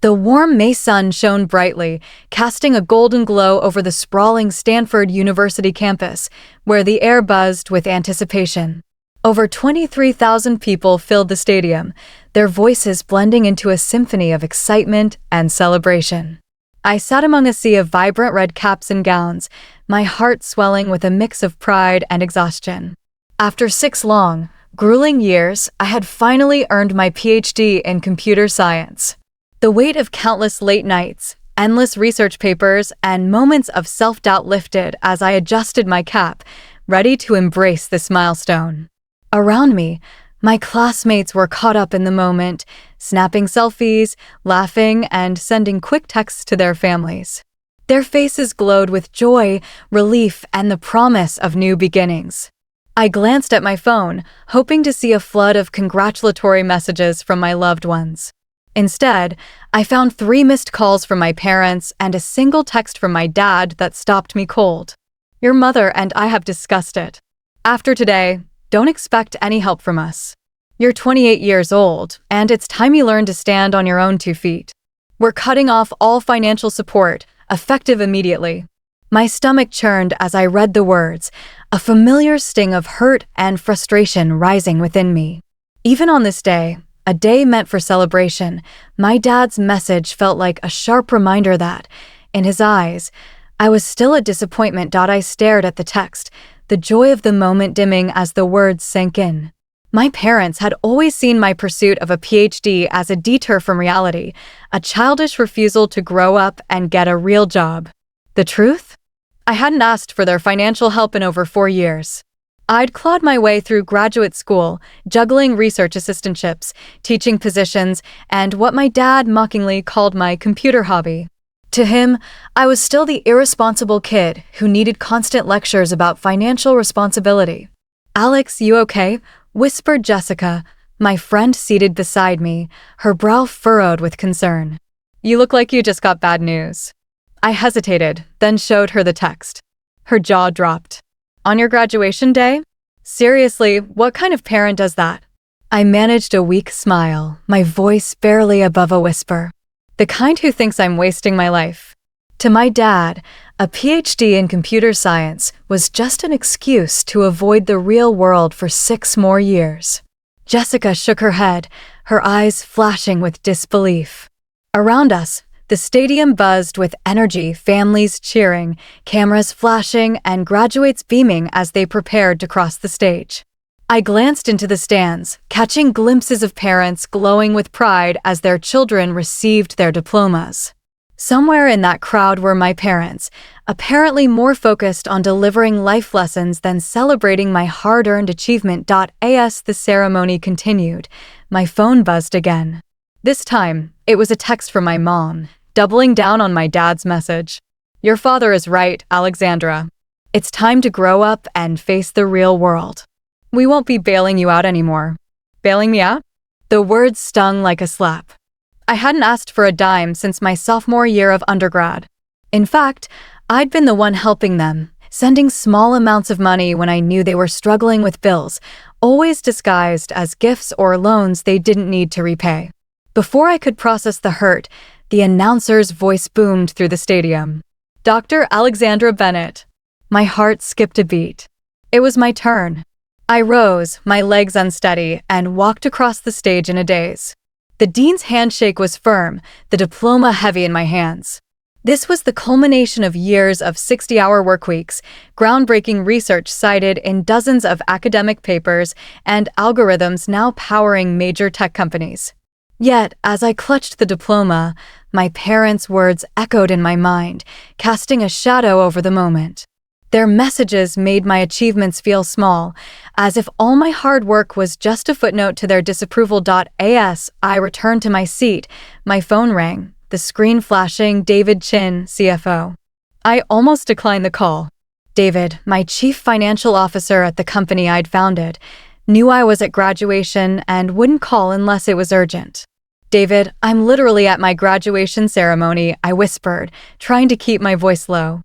The warm May sun shone brightly, casting a golden glow over the sprawling Stanford University campus, where the air buzzed with anticipation. Over 23,000 people filled the stadium, their voices blending into a symphony of excitement and celebration. I sat among a sea of vibrant red caps and gowns, my heart swelling with a mix of pride and exhaustion. After 6 long, grueling years, I had finally earned my PhD in computer science. The weight of countless late nights, endless research papers, and moments of self-doubt lifted as I adjusted my cap, ready to embrace this milestone. Around me, my classmates were caught up in the moment, snapping selfies, laughing, and sending quick texts to their families. Their faces glowed with joy, relief, and the promise of new beginnings. I glanced at my phone, hoping to see a flood of congratulatory messages from my loved ones. Instead, I found 3 missed calls from my parents and a single text from my dad that stopped me cold. "Your mother and I have discussed it. After today, don't expect any help from us. You're 28 years old, and it's time you learn to stand on your own 2 feet. We're cutting off all financial support, effective immediately." My stomach churned as I read the words, a familiar sting of hurt and frustration rising within me. Even on this day, a day meant for celebration, my dad's message felt like a sharp reminder that, in his eyes, I was still a disappointment. I stared at the text, the joy of the moment dimming as the words sank in. My parents had always seen my pursuit of a PhD as a detour from reality, a childish refusal to grow up and get a real job. The truth? I hadn't asked for their financial help in over 4 years. I'd clawed my way through graduate school, juggling research assistantships, teaching positions, and what my dad mockingly called my computer hobby. To him, I was still the irresponsible kid who needed constant lectures about financial responsibility. "Alex, you okay?" whispered Jessica, my friend seated beside me, her brow furrowed with concern. "You look like you just got bad news." I hesitated, then showed her the text. Her jaw dropped. "On your graduation day? Seriously, what kind of parent does that?" I managed a weak smile, my voice barely above a whisper. "The kind who thinks I'm wasting my life." To my dad, a PhD in computer science was just an excuse to avoid the real world for 6 more years. Jessica shook her head, her eyes flashing with disbelief. Around us, the stadium buzzed with energy, families cheering, cameras flashing, and graduates beaming as they prepared to cross the stage. I glanced into the stands, catching glimpses of parents glowing with pride as their children received their diplomas. Somewhere in that crowd were my parents, apparently more focused on delivering life lessons than celebrating my hard-earned achievement. As the ceremony continued, my phone buzzed again. This time, it was a text from my mom, doubling down on my dad's message. "Your father is right, Alexandra. It's time to grow up and face the real world. We won't be bailing you out anymore." "Bailing me out?" The words stung like a slap. I hadn't asked for a dime since my sophomore year of undergrad. In fact, I'd been the one helping them, sending small amounts of money when I knew they were struggling with bills, always disguised as gifts or loans they didn't need to repay. Before I could process the hurt, the announcer's voice boomed through the stadium. "Dr. Alexandra Bennett." My heart skipped a beat. It was my turn. I rose, my legs unsteady, and walked across the stage in a daze. The dean's handshake was firm, the diploma heavy in my hands. This was the culmination of years of 60-hour workweeks, groundbreaking research cited in dozens of academic papers, and algorithms now powering major tech companies. Yet, as I clutched the diploma, my parents' words echoed in my mind, casting a shadow over the moment. Their messages made my achievements feel small, as if all my hard work was just a footnote to their disapproval. As I returned to my seat, my phone rang, the screen flashing David Chin, CFO. I almost declined the call. David, my chief financial officer at the company I'd founded, knew I was at graduation and wouldn't call unless it was urgent. "David, I'm literally at my graduation ceremony," I whispered, trying to keep my voice low.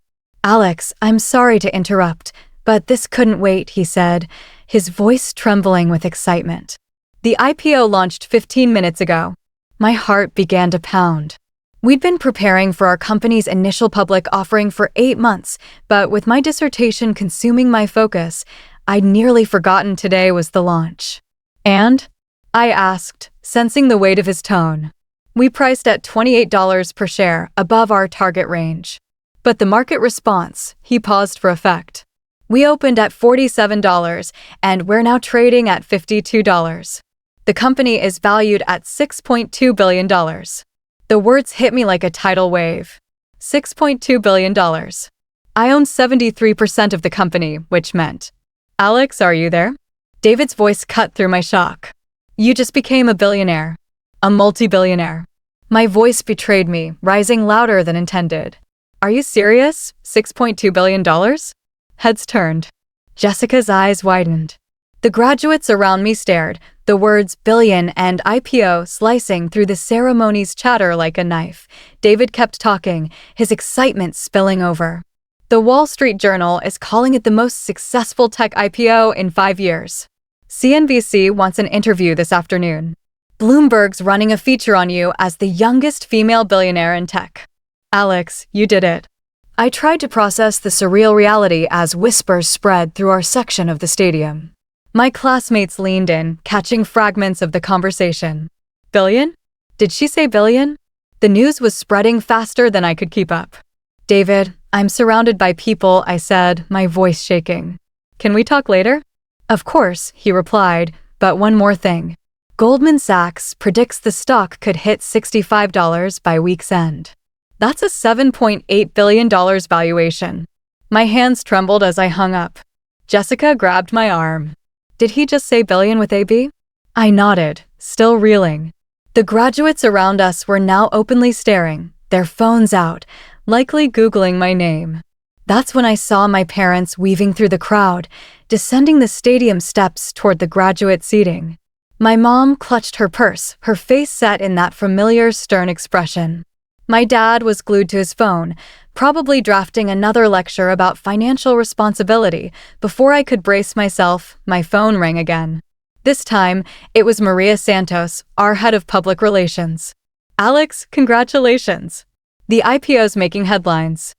"Alex, I'm sorry to interrupt, but this couldn't wait," he said, his voice trembling with excitement. "The IPO launched 15 minutes ago." My heart began to pound. We'd been preparing for our company's initial public offering for 8 months, but with my dissertation consuming my focus, I'd nearly forgotten today was the launch. And? I asked, sensing the weight of his tone. We priced at $28 per share, above our target range. But the market response, he paused for effect. We opened at $47, and we're now trading at $52. The company is valued at $6.2 billion. The words hit me like a tidal wave. $6.2 billion. I own 73% of the company, which meant, Alex, are you there? David's voice cut through my shock. You just became a billionaire. A multi-billionaire. My voice betrayed me, rising louder than intended. Are you serious? $6.2 billion? Heads turned. Jessica's eyes widened. The graduates around me stared, the words billion and IPO slicing through the ceremony's chatter like a knife. David kept talking, his excitement spilling over. The Wall Street Journal is calling it the most successful tech IPO in 5 years. CNBC wants an interview this afternoon. Bloomberg's running a feature on you as the youngest female billionaire in tech. Alex, you did it. I tried to process the surreal reality as whispers spread through our section of the stadium. My classmates leaned in, catching fragments of the conversation. Billion? Did she say billion? The news was spreading faster than I could keep up. David, I'm surrounded by people, I said, my voice shaking. Can we talk later? Of course, he replied, but one more thing. Goldman Sachs predicts the stock could hit $65 by week's end. That's a $7.8 billion valuation. My hands trembled as I hung up. Jessica grabbed my arm. Did he just say billion with AB? I nodded, still reeling. The graduates around us were now openly staring, their phones out, likely Googling my name. That's when I saw my parents weaving through the crowd, descending the stadium steps toward the graduate seating. My mom clutched her purse, her face set in that familiar stern expression. My dad was glued to his phone, probably drafting another lecture about financial responsibility. Before I could brace myself, my phone rang again. This time, it was Maria Santos, our head of public relations. Alex, congratulations. The IPO's making headlines.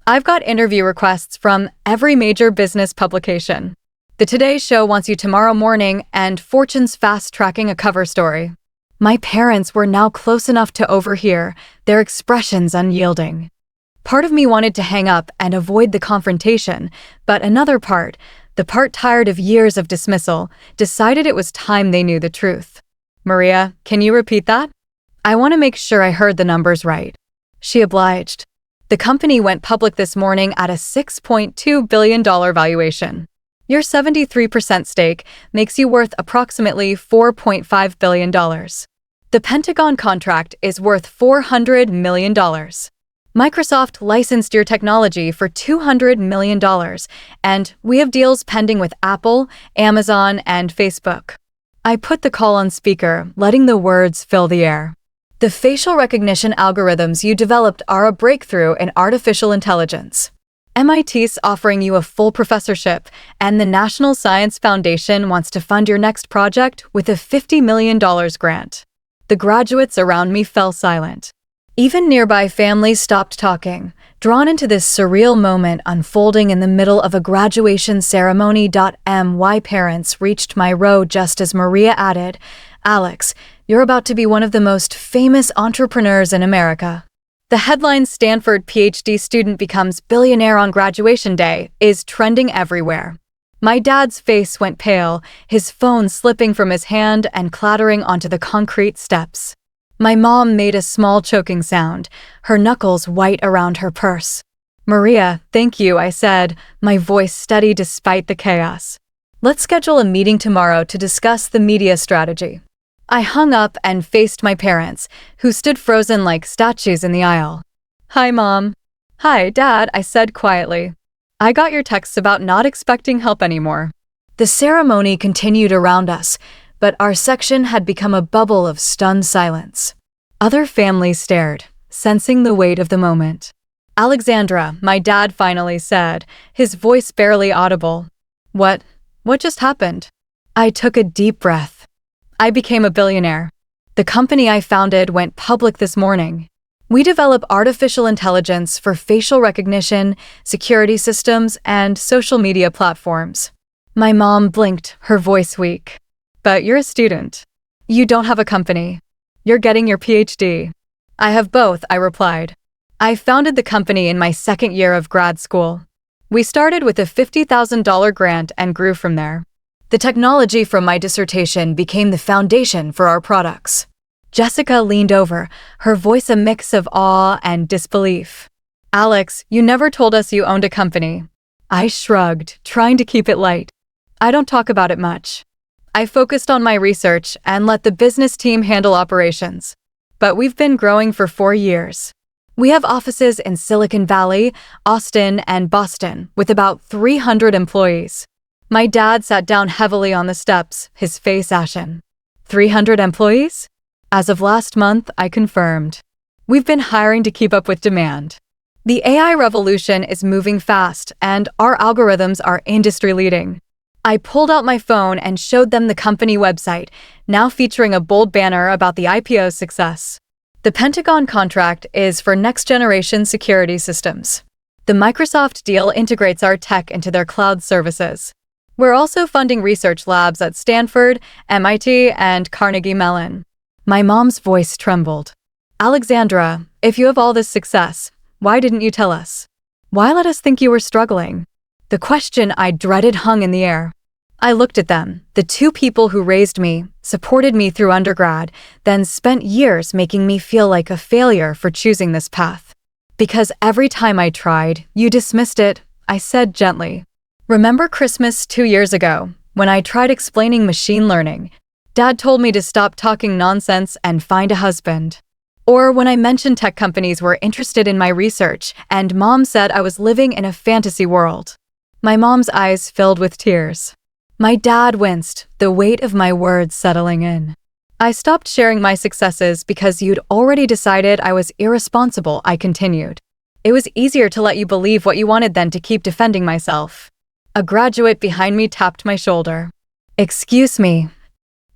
I've got interview requests from every major business publication. The Today Show wants you tomorrow morning, and Fortune's fast-tracking a cover story. My parents were now close enough to overhear, their expressions unyielding. Part of me wanted to hang up and avoid the confrontation, but another part, the part tired of years of dismissal, decided it was time they knew the truth. Maria, can you repeat that? I want to make sure I heard the numbers right. She obliged. The company went public this morning at a $6.2 billion valuation. Your 73% stake makes you worth approximately $4.5 billion. The Pentagon contract is worth $400 million. Microsoft licensed your technology for $200 million, and we have deals pending with Apple, Amazon, and Facebook. I put the call on speaker, letting the words fill the air. The facial recognition algorithms you developed are a breakthrough in artificial intelligence. MIT's offering you a full professorship, and the National Science Foundation wants to fund your next project with a $50 million grant. The graduates around me fell silent. Even nearby families stopped talking, drawn into this surreal moment unfolding in the middle of a graduation ceremony. My parents reached my row just as Maria added, Alex, you're about to be one of the most famous entrepreneurs in America. The headline Stanford PhD student becomes billionaire on graduation day is trending everywhere. My dad's face went pale, his phone slipping from his hand and clattering onto the concrete steps. My mom made a small choking sound, her knuckles white around her purse. Maria, thank you, I said, my voice steady despite the chaos. Let's schedule a meeting tomorrow to discuss the media strategy. I hung up and faced my parents, who stood frozen like statues in the aisle. Hi, Mom. Hi, Dad, I said quietly. I got your texts about not expecting help anymore. The ceremony continued around us, but our section had become a bubble of stunned silence. Other families stared, sensing the weight of the moment. Alexandra, my dad finally said, his voice barely audible. What just happened? I took a deep breath. I became a billionaire. The company I founded went public this morning. We develop artificial intelligence for facial recognition, security systems, and social media platforms. My mom blinked, her voice weak. But you're a student. You don't have a company. You're getting your PhD. I have both, I replied. I founded the company in my second year of grad school. We started with a $50,000 grant and grew from there. The technology from my dissertation became the foundation for our products. Jessica leaned over, her voice a mix of awe and disbelief. Alex, you never told us you owned a company. I shrugged, trying to keep it light. I don't talk about it much. I focused on my research and let the business team handle operations. But we've been growing for 4 years. We have offices in Silicon Valley, Austin, and Boston, with about 300 employees. My dad sat down heavily on the steps, his face ashen. 300 employees? As of last month, I confirmed. We've been hiring to keep up with demand. The AI revolution is moving fast, and our algorithms are industry-leading. I pulled out my phone and showed them the company website, now featuring a bold banner about the IPO success. The Pentagon contract is for next-generation security systems. The Microsoft deal integrates our tech into their cloud services. We're also funding research labs at Stanford, MIT, and Carnegie Mellon. My mom's voice trembled. Alexandra, if you have all this success, why didn't you tell us? Why let us think you were struggling? The question I dreaded hung in the air. I looked at them, the two people who raised me, supported me through undergrad, then spent years making me feel like a failure for choosing this path. Because every time I tried, you dismissed it, I said gently. Remember Christmas 2 years ago, when I tried explaining machine learning? Dad told me to stop talking nonsense and find a husband. Or when I mentioned tech companies were interested in my research, and Mom said I was living in a fantasy world. My mom's eyes filled with tears. My dad winced, the weight of my words settling in. I stopped sharing my successes because you'd already decided I was irresponsible, I continued. It was easier to let you believe what you wanted than to keep defending myself. A graduate behind me tapped my shoulder. Excuse me.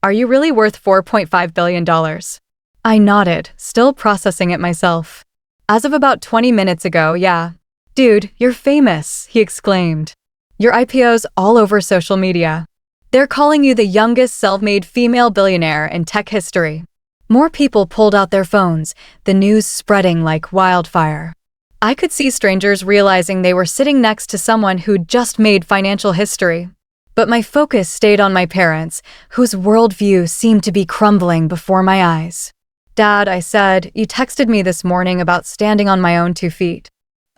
Are you really worth $4.5 billion? I nodded, still processing it myself. As of about 20 minutes ago, yeah. Dude, you're famous, he exclaimed. Your IPO's all over social media. They're calling you the youngest self-made female billionaire in tech history. More people pulled out their phones, the news spreading like wildfire. I could see strangers realizing they were sitting next to someone who'd just made financial history. But my focus stayed on my parents, whose worldview seemed to be crumbling before my eyes. Dad, I said, you texted me this morning about standing on my own 2 feet.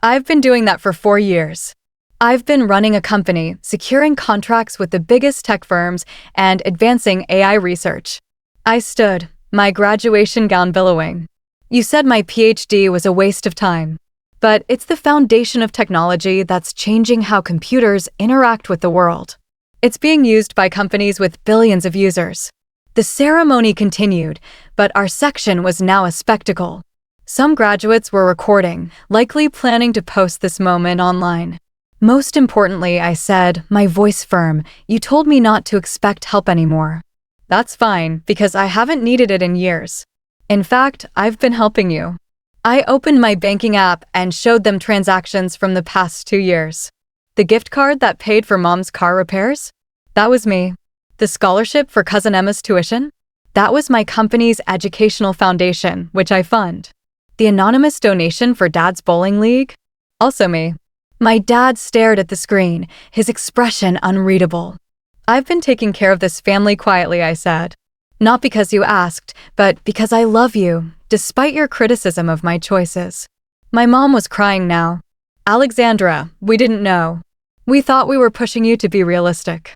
I've been doing that for 4 years. I've been running a company, securing contracts with the biggest tech firms, and advancing AI research. I stood, my graduation gown billowing. You said my PhD was a waste of time. But it's the foundation of technology that's changing how computers interact with the world. It's being used by companies with billions of users. The ceremony continued, but our section was now a spectacle. Some graduates were recording, likely planning to post this moment online. Most importantly, I said, my voice firm, you told me not to expect help anymore. That's fine, because I haven't needed it in years. In fact, I've been helping you. I opened my banking app and showed them transactions from the past 2 years. The gift card that paid for Mom's car repairs? That was me. The scholarship for Cousin Emma's tuition? That was my company's educational foundation, which I fund. The anonymous donation for Dad's bowling league? Also me. My dad stared at the screen, his expression unreadable. I've been taking care of this family quietly, I said. Not because you asked, but because I love you, despite your criticism of my choices. My mom was crying now. Alexandra, we didn't know. We thought we were pushing you to be realistic.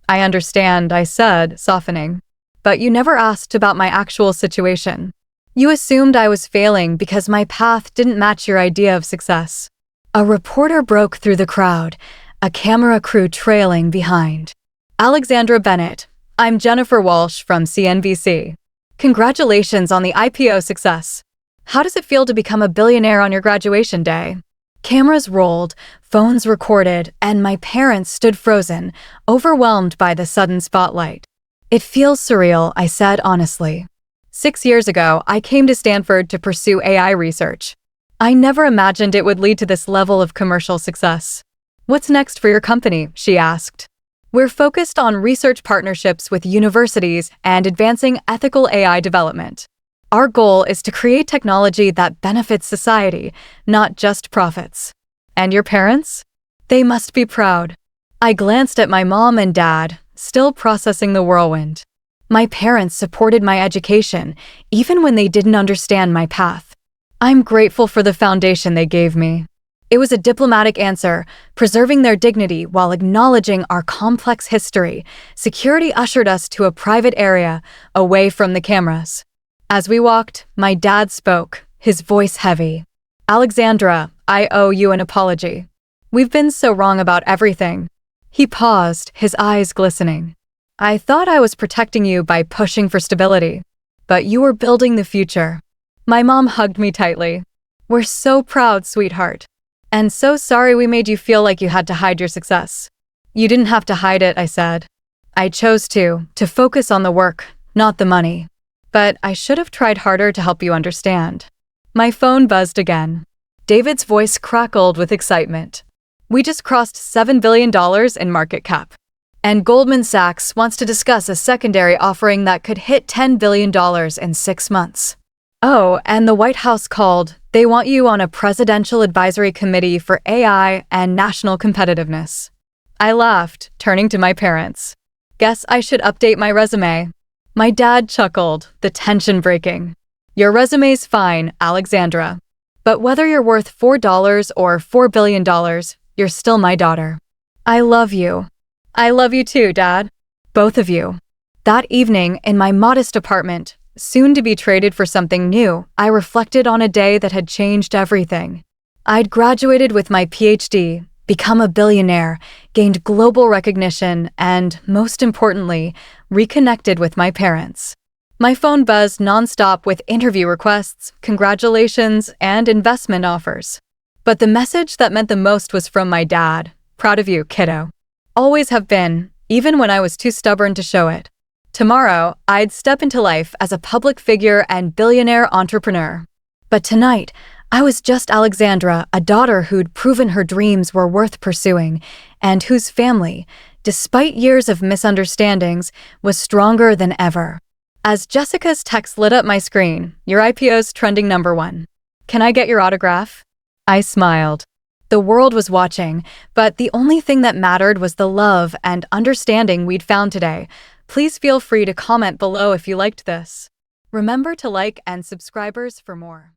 I understand, I said, softening. But you never asked about my actual situation. You assumed I was failing because my path didn't match your idea of success. A reporter broke through the crowd, a camera crew trailing behind. Alexandra Bennett, I'm Jennifer Walsh from CNBC. Congratulations on the IPO success. How does it feel to become a billionaire on your graduation day? Cameras rolled, phones recorded, and my parents stood frozen, overwhelmed by the sudden spotlight. It feels surreal, I said honestly. 6 years ago, I came to Stanford to pursue AI research. I never imagined it would lead to this level of commercial success. What's next for your company? She asked. We're focused on research partnerships with universities and advancing ethical AI development. Our goal is to create technology that benefits society, not just profits. And your parents? They must be proud. I glanced at my mom and dad, still processing the whirlwind. My parents supported my education, even when they didn't understand my path. I'm grateful for the foundation they gave me. It was a diplomatic answer, preserving their dignity while acknowledging our complex history. Security ushered us to a private area, away from the cameras. As we walked, my dad spoke, his voice heavy. Alexandra, I owe you an apology. We've been so wrong about everything. He paused, his eyes glistening. I thought I was protecting you by pushing for stability, but you were building the future. My mom hugged me tightly. We're so proud, sweetheart. And so sorry we made you feel like you had to hide your success. You didn't have to hide it, I said. I chose to focus on the work, not the money. But I should have tried harder to help you understand. My phone buzzed again. David's voice crackled with excitement. We just crossed $7 billion in market cap. And Goldman Sachs wants to discuss a secondary offering that could hit $10 billion in 6 months. Oh, and the White House called. They want you on a presidential advisory committee for AI and national competitiveness. I laughed, turning to my parents. Guess I should update my resume. My dad chuckled, the tension breaking. Your resume's fine, Alexandra. But whether you're worth $4 or $4 billion, you're still my daughter. I love you. I love you too, Dad. Both of you. That evening, in my modest apartment, soon to be traded for something new, I reflected on a day that had changed everything. I'd graduated with my PhD, become a billionaire, gained global recognition, and, most importantly, reconnected with my parents. My phone buzzed nonstop with interview requests, congratulations, and investment offers. But the message that meant the most was from my dad. Proud of you, kiddo. Always have been, even when I was too stubborn to show it. Tomorrow, I'd step into life as a public figure and billionaire entrepreneur. But tonight, I was just Alexandra, a daughter who'd proven her dreams were worth pursuing, and whose family, despite years of misunderstandings, was stronger than ever. As Jessica's text lit up my screen, your IPO's trending #1. Can I get your autograph? I smiled. The world was watching, but the only thing that mattered was the love and understanding we'd found today. Please feel free to comment below if you liked this. Remember to like and subscribers for more.